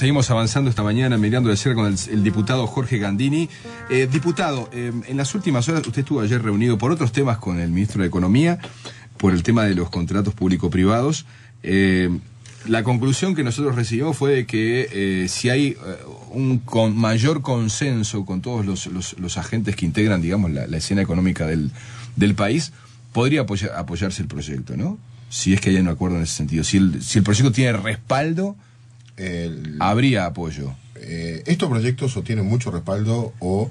seguimos avanzando esta mañana, mirando de cerca con el diputado Jorge Gandini. Diputado, en las últimas horas, usted estuvo ayer reunido por otros temas con el ministro de Economía, por el tema de los contratos público-privados. La conclusión que nosotros recibimos fue de que si hay mayor consenso con todos los agentes que integran, digamos, la escena económica del país, podría apoyarse el proyecto, ¿no? Si es que hay un acuerdo en ese sentido. Si el proyecto tiene respaldo, habría apoyo. Estos proyectos o tienen mucho respaldo o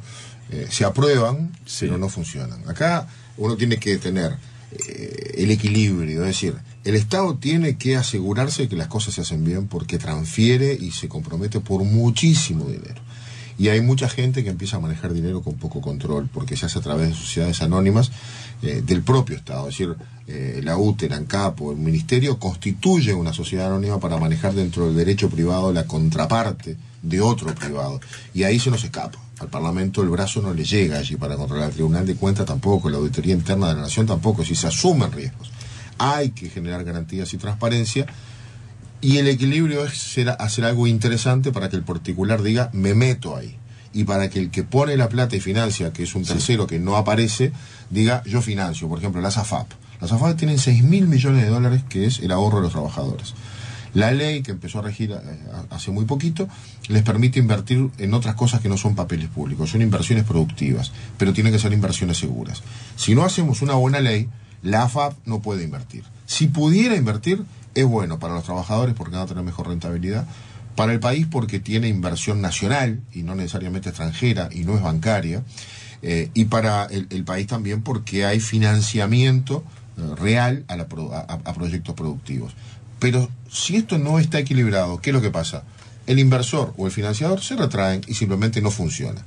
se aprueban, sí, pero no funcionan. Acá uno tiene que tener el equilibrio, es decir, el Estado tiene que asegurarse que las cosas se hacen bien porque transfiere y se compromete por muchísimo dinero. Y hay mucha gente que empieza a manejar dinero con poco control porque se hace a través de sociedades anónimas del propio Estado. Es decir, la UTE, la ANCAP o el Ministerio constituye una sociedad anónima para manejar dentro del derecho privado la contraparte de otro privado. Y ahí se nos escapa. Al Parlamento el brazo no le llega allí para controlar. Al Tribunal de Cuentas tampoco, la Auditoría Interna de la Nación tampoco, si se asumen riesgos. Hay que generar garantías y transparencia. Y el equilibrio es hacer algo interesante para que el particular diga, me meto ahí. Y para que el que pone la plata y financia, que es un tercero que no aparece, diga, yo financio. Por ejemplo, las AFAP. Las AFAP tienen 6.000 millones de dólares, que es el ahorro de los trabajadores. La ley, que empezó a regir hace muy poquito, les permite invertir en otras cosas que no son papeles públicos. Son inversiones productivas, pero tienen que ser inversiones seguras. Si no hacemos una buena ley, la AFAP no puede invertir. Si pudiera invertir, es bueno para los trabajadores porque van a tener mejor rentabilidad, para el país porque tiene inversión nacional y no necesariamente extranjera y no es bancaria, y para el país también porque hay financiamiento real a proyectos productivos. Pero si esto no está equilibrado, ¿qué es lo que pasa? El inversor o el financiador se retraen y simplemente no funciona.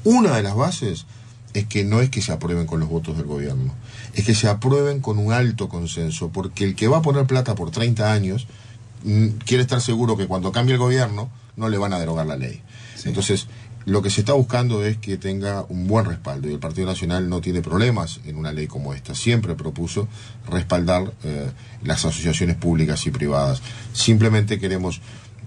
Una de las bases es que no es que se aprueben con los votos del gobierno, es que se aprueben con un alto consenso, porque el que va a poner plata por 30 años quiere estar seguro que cuando cambie el gobierno no le van a derogar la ley. Sí. Entonces, lo que se está buscando es que tenga un buen respaldo, y el Partido Nacional no tiene problemas en una ley como esta. Siempre propuso respaldar las asociaciones públicas y privadas. Simplemente queremos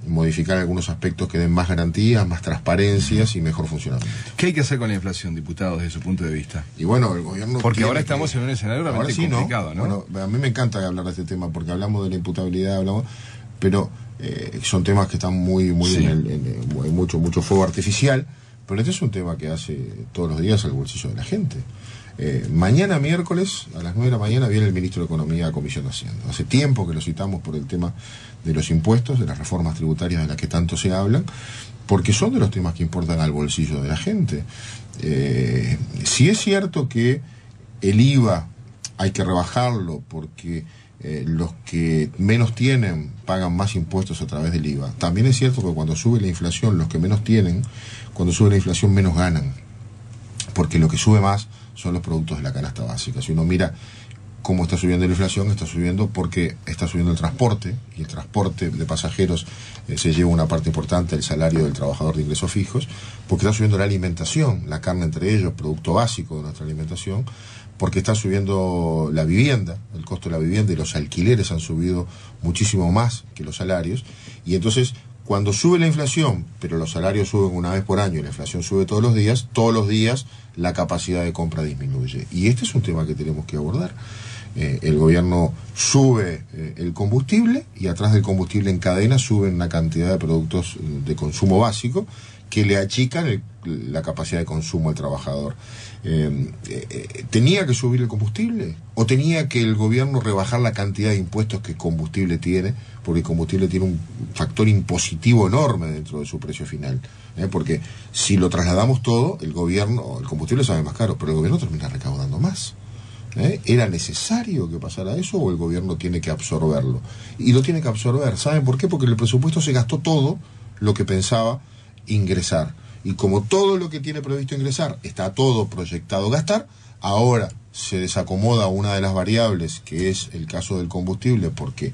modificar algunos aspectos que den más garantías, más transparencias y mejor funcionamiento. ¿Qué hay que hacer con la inflación, diputado, desde su punto de vista? Y bueno, el gobierno... Porque ahora estamos en un escenario realmente complicado, ¿no? Bueno, a mí me encanta hablar de este tema porque hablamos de la imputabilidad, pero son temas que están muy sí, hay mucho fuego artificial, pero este es un tema que hace todos los días al bolsillo de la gente. Mañana miércoles a las 9 de la mañana viene el ministro de Economía a Comisión de Hacienda. Hace tiempo que lo citamos por el tema de los impuestos, de las reformas tributarias de las que tanto se hablan, porque son de los temas que importan al bolsillo de la gente. Si es cierto que el IVA hay que rebajarlo porque los que menos tienen pagan más impuestos a través del IVA. También es cierto que cuando sube la inflación, los que menos tienen, cuando sube la inflación menos ganan, porque lo que sube más son los productos de la canasta básica. Si uno mira cómo está subiendo la inflación, está subiendo porque está subiendo el transporte, y el transporte de pasajeros se lleva una parte importante del salario del trabajador de ingresos fijos, porque está subiendo la alimentación, la carne entre ellos, producto básico de nuestra alimentación, porque está subiendo la vivienda, el costo de la vivienda, y los alquileres han subido muchísimo más que los salarios, y entonces cuando sube la inflación, pero los salarios suben una vez por año y la inflación sube todos los días la capacidad de compra disminuye. Y este es un tema que tenemos que abordar. El gobierno sube el combustible, y atrás del combustible en cadena suben una cantidad de productos de consumo básico que le achican la capacidad de consumo al trabajador. ¿Tenía que subir el combustible? ¿O tenía que el gobierno rebajar la cantidad de impuestos que el combustible tiene? Porque el combustible tiene un factor impositivo enorme dentro de su precio final. Porque si lo trasladamos todo, el combustible sale más caro, pero el gobierno termina recaudando más. ¿Era necesario que pasara eso o el gobierno tiene que absorberlo? Y lo tiene que absorber. ¿Saben por qué? Porque el presupuesto se gastó todo lo que pensaba ingresar. Y como todo lo que tiene previsto ingresar está todo proyectado gastar, ahora se desacomoda una de las variables, que es el caso del combustible, porque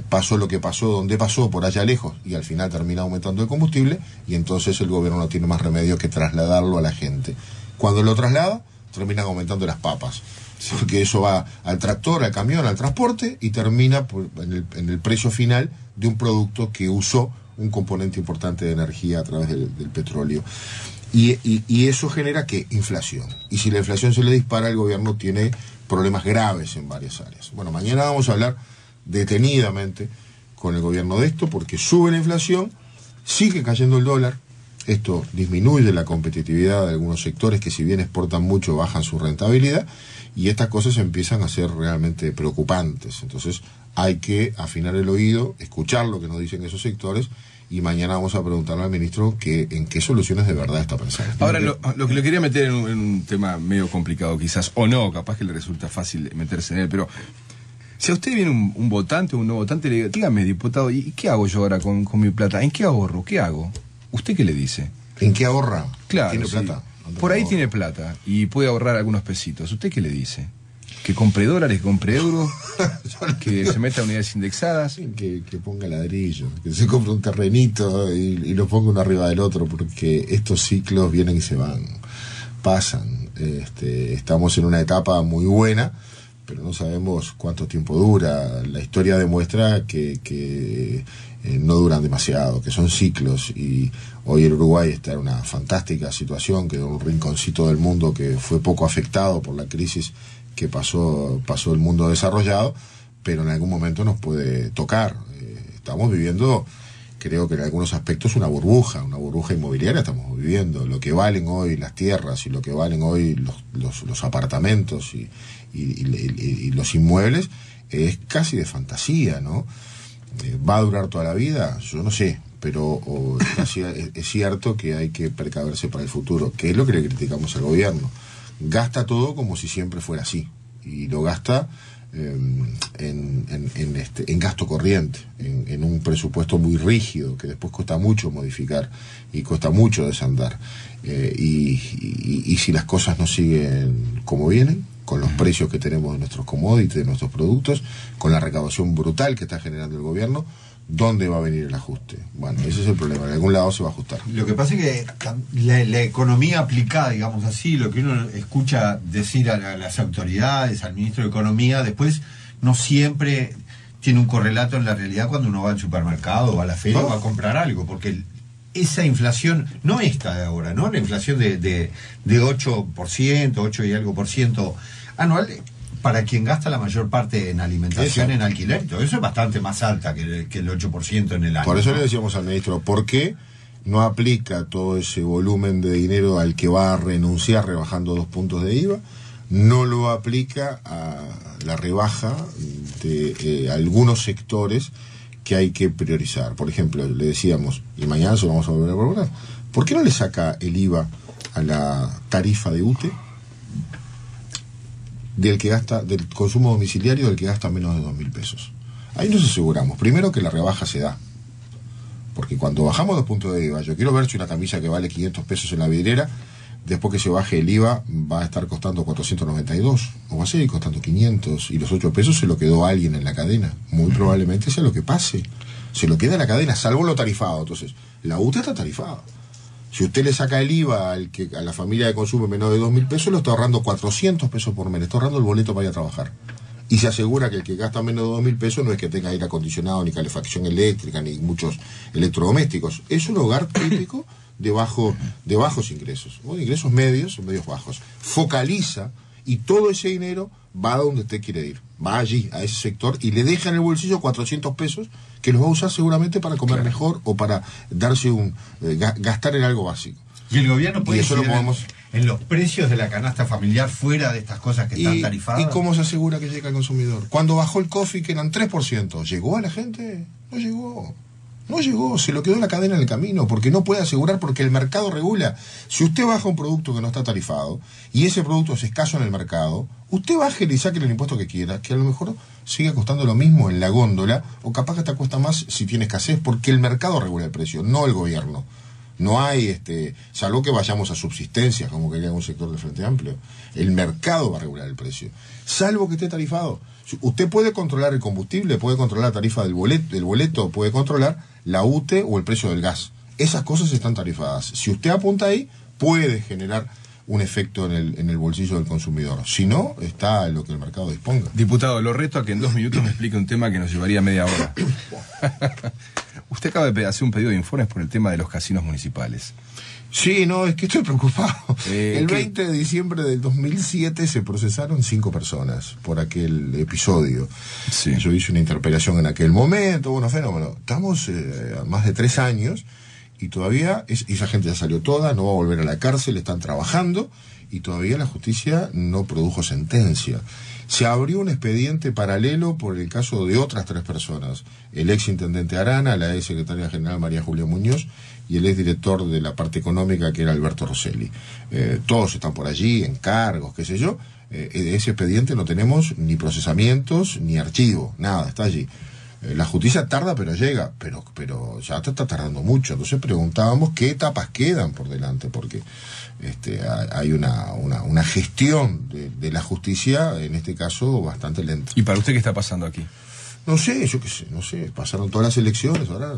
pasó lo que pasó donde pasó, por allá lejos, y al final termina aumentando el combustible, y entonces el gobierno no tiene más remedio que trasladarlo a la gente. Cuando lo traslada, terminan aumentando las papas, porque eso va al tractor, al camión, al transporte, y termina en el precio final de un producto que usó un componente importante de energía a través del petróleo. Y eso genera ¿qué? Inflación. Y si la inflación se le dispara, el gobierno tiene problemas graves en varias áreas. Bueno, mañana vamos a hablar detenidamente con el gobierno de esto, porque sube la inflación, sigue cayendo el dólar. Esto disminuye la competitividad de algunos sectores que, si bien exportan mucho, bajan su rentabilidad, y estas cosas empiezan a ser realmente preocupantes. Entonces hay que afinar el oído, escuchar lo que nos dicen esos sectores, y mañana vamos a preguntarle al ministro en qué soluciones de verdad está pensando. Ahora, lo que le quería meter en un tema medio complicado quizás, o no, capaz que le resulta fácil meterse en él, pero si a usted viene un votante o un no votante, le diga, dígame, diputado, ¿y qué hago yo ahora con mi plata? ¿En qué ahorro? ¿Qué hago? ¿Usted qué le dice? ¿En qué ahorra? Claro, ¿Tiene plata? Por ahí tiene plata y puede ahorrar algunos pesitos. ¿Usted qué le dice? ¿Que compre dólares, que compre euros? ¿Que se meta a unidades indexadas? Que ponga ladrillo, que se compre un terrenito y lo ponga uno arriba del otro, porque estos ciclos vienen y se van, pasan. Estamos en una etapa muy buena, pero no sabemos cuánto tiempo dura. La historia demuestra que no duran demasiado, que son ciclos, y hoy el Uruguay está en una fantástica situación, que es un rinconcito del mundo que fue poco afectado por la crisis que pasó el mundo desarrollado, pero en algún momento nos puede tocar. Estamos viviendo, creo que en algunos aspectos, una burbuja inmobiliaria estamos viviendo. Lo que valen hoy las tierras y lo que valen hoy los apartamentos y los inmuebles es casi de fantasía, ¿no? ¿Va a durar toda la vida? Yo no sé, pero es cierto que hay que precaverse para el futuro, que es lo que le criticamos al gobierno. Gasta todo como si siempre fuera así, y lo gasta en gasto corriente, en un presupuesto muy rígido, que después cuesta mucho modificar y cuesta mucho desandar. Y si las cosas no siguen como vienen, con los precios que tenemos de nuestros commodities, de nuestros productos, con la recaudación brutal que está generando el gobierno, ¿dónde va a venir el ajuste? Bueno, ese es el problema, en algún lado se va a ajustar. Lo que pasa es que la economía aplicada, digamos así, lo que uno escucha decir a las autoridades, al ministro de Economía, después no siempre tiene un correlato en la realidad cuando uno va al supermercado o a la feria o va a comprar algo, porque esa inflación, no esta de ahora, ¿no? La inflación de 8%, 8 y algo por ciento anual, para quien gasta la mayor parte en alimentación, en alquiler, todo eso es bastante más alta que el 8% en el año. Por eso le decíamos al ministro, ¿por qué no aplica todo ese volumen de dinero al que va a renunciar rebajando 2 puntos de IVA? No lo aplica a la rebaja de algunos sectores que hay que priorizar. Por ejemplo, le decíamos, y mañana se lo vamos a volver a proponer, ¿por qué no le saca el IVA a la tarifa de UTE del consumo domiciliario, del que gasta menos de 2.000 pesos? Ahí nos aseguramos, primero, que la rebaja se da, porque cuando bajamos 2 puntos de IVA, yo quiero ver si una camisa que vale 500 pesos en la vidriera, después que se baje el IVA, va a estar costando 492, o va a seguir costando 500, y los 8 pesos se lo quedó alguien en la cadena. Muy probablemente sea lo que pase, se lo queda en la cadena, salvo lo tarifado. Entonces, la UTE está tarifada. Si usted le saca el IVA a la familia de consumo menos de 2.000 pesos, lo está ahorrando 400 pesos por mes, le está ahorrando el boleto para ir a trabajar. Y se asegura que el que gasta menos de 2.000 pesos no es que tenga aire acondicionado, ni calefacción eléctrica, ni muchos electrodomésticos. Es un hogar típico de bajos ingresos, o de ingresos medios bajos. Focaliza, y todo ese dinero va a donde usted quiere ir, va allí, a ese sector, y le deja en el bolsillo 400 pesos que los va a usar seguramente para comer mejor, o para darse gastar en algo básico. Y el gobierno puede incidir en los precios de la canasta familiar fuera de estas cosas que están tarifadas. ¿Y cómo se asegura que llega al consumidor? Cuando bajó el coffee, que eran 3%, ¿llegó a la gente? No llegó. No llegó, se lo quedó en la cadena en el camino, porque no puede asegurar, porque el mercado regula. Si usted baja un producto que no está tarifado, y ese producto es escaso en el mercado, usted baje y saque el impuesto que quiera, que a lo mejor sigue costando lo mismo en la góndola, o capaz que te cuesta más si tiene escasez, porque el mercado regula el precio, no el gobierno. No hay, salvo que vayamos a subsistencias, como quería un sector del Frente Amplio. El mercado va a regular el precio, salvo que esté tarifado. Usted puede controlar el combustible, puede controlar la tarifa del boleto, puede controlar la UTE o el precio del gas. Esas cosas están tarifadas. Si usted apunta ahí, puede generar un efecto en el bolsillo del consumidor. Si no, está lo que el mercado disponga. Diputado, lo reto a que en 2 minutos me explique un tema que nos llevaría media hora. Usted acaba de hacer un pedido de informes por el tema de los casinos municipales. Sí, no, es que estoy preocupado. El ¿qué? 20 de diciembre del 2007 se procesaron 5 personas por aquel episodio. Sí. Yo hice una interpelación en aquel momento, bueno, fenómeno. Estamos a más de 3 años y todavía esa gente ya salió toda, no va a volver a la cárcel, están trabajando y todavía la justicia no produjo sentencia. Se abrió un expediente paralelo por el caso de otras 3 personas. El ex intendente Arana, la ex secretaria general María Julia Muñoz y el ex director de la parte económica que era Alberto Rosselli. Todos están por allí, en cargos, qué sé yo. De ese expediente no tenemos ni procesamientos ni archivo, nada, está allí. La justicia tarda pero llega, pero ya está tardando mucho. Entonces preguntábamos qué etapas quedan por delante, porque hay una gestión de la justicia, en este caso, bastante lenta. ¿Y para usted qué está pasando aquí? No sé, yo qué sé, no sé, pasaron todas las elecciones, ahora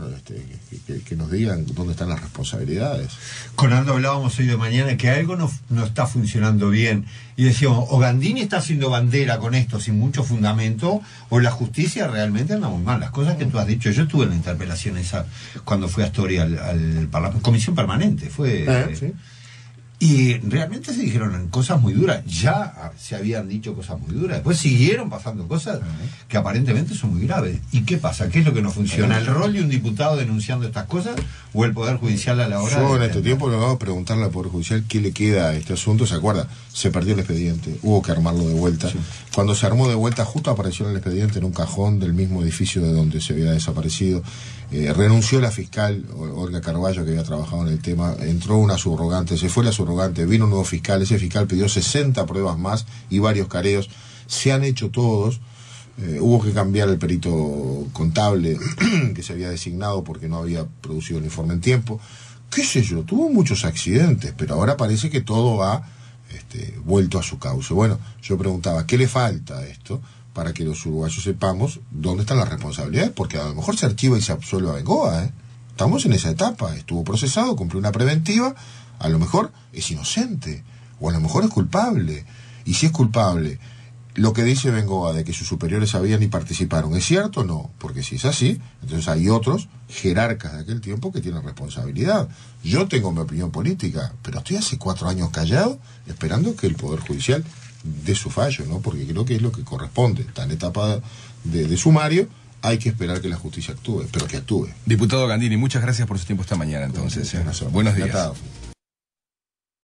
que nos digan dónde están las responsabilidades. Con Aldo hablábamos hoy de mañana que algo no está funcionando bien y decíamos, o Gandini está haciendo bandera con esto sin mucho fundamento, o la justicia realmente anda muy mal. Las cosas que tú has dicho, yo estuve en la interpelación esa cuando fui a Astori al Parlamento, comisión permanente, ¿Sí? Y realmente se dijeron cosas muy duras, ya se habían dicho cosas muy duras, después siguieron pasando cosas que aparentemente son muy graves. ¿Y qué pasa? ¿Qué es lo que no funciona? ¿El rol de un diputado denunciando estas cosas o el Poder Judicial a la hora Yo de... en este tiempo le vamos a preguntarle al Poder Judicial qué le queda a este asunto. ¿Se acuerda? Se perdió el expediente, hubo que armarlo de vuelta. Sí. Cuando se armó de vuelta, justo apareció el expediente en un cajón del mismo edificio de donde se había desaparecido. Renunció la fiscal Olga Carballo, que había trabajado en el tema, entró una subrogante, se fue la subrogante, vino un nuevo fiscal, ese fiscal pidió 60 pruebas más y varios careos, se han hecho todos. Hubo que cambiar el perito contable que se había designado porque no había producido el informe en tiempo, qué sé yo, tuvo muchos accidentes, pero ahora parece que todo ha vuelto a su cauce. Bueno, yo preguntaba, ¿qué le falta a esto? Para que los uruguayos sepamos dónde están las responsabilidades, porque a lo mejor se archiva y se absuelve a Bengoa, Estamos en esa etapa, estuvo procesado, cumplió una preventiva, a lo mejor es inocente, o a lo mejor es culpable, y si es culpable, lo que dice Bengoa de que sus superiores sabían y participaron, ¿es cierto o no? Porque si es así, entonces hay otros jerarcas de aquel tiempo que tienen responsabilidad. Yo tengo mi opinión política, pero estoy hace 4 años callado, esperando que el Poder Judicial de su fallo, ¿no? Porque creo que es lo que corresponde. Está en etapa de sumario, hay que esperar que la justicia actúe, pero que actúe. Diputado Gandini, muchas gracias por su tiempo esta mañana entonces. Buenos días. Buenos días.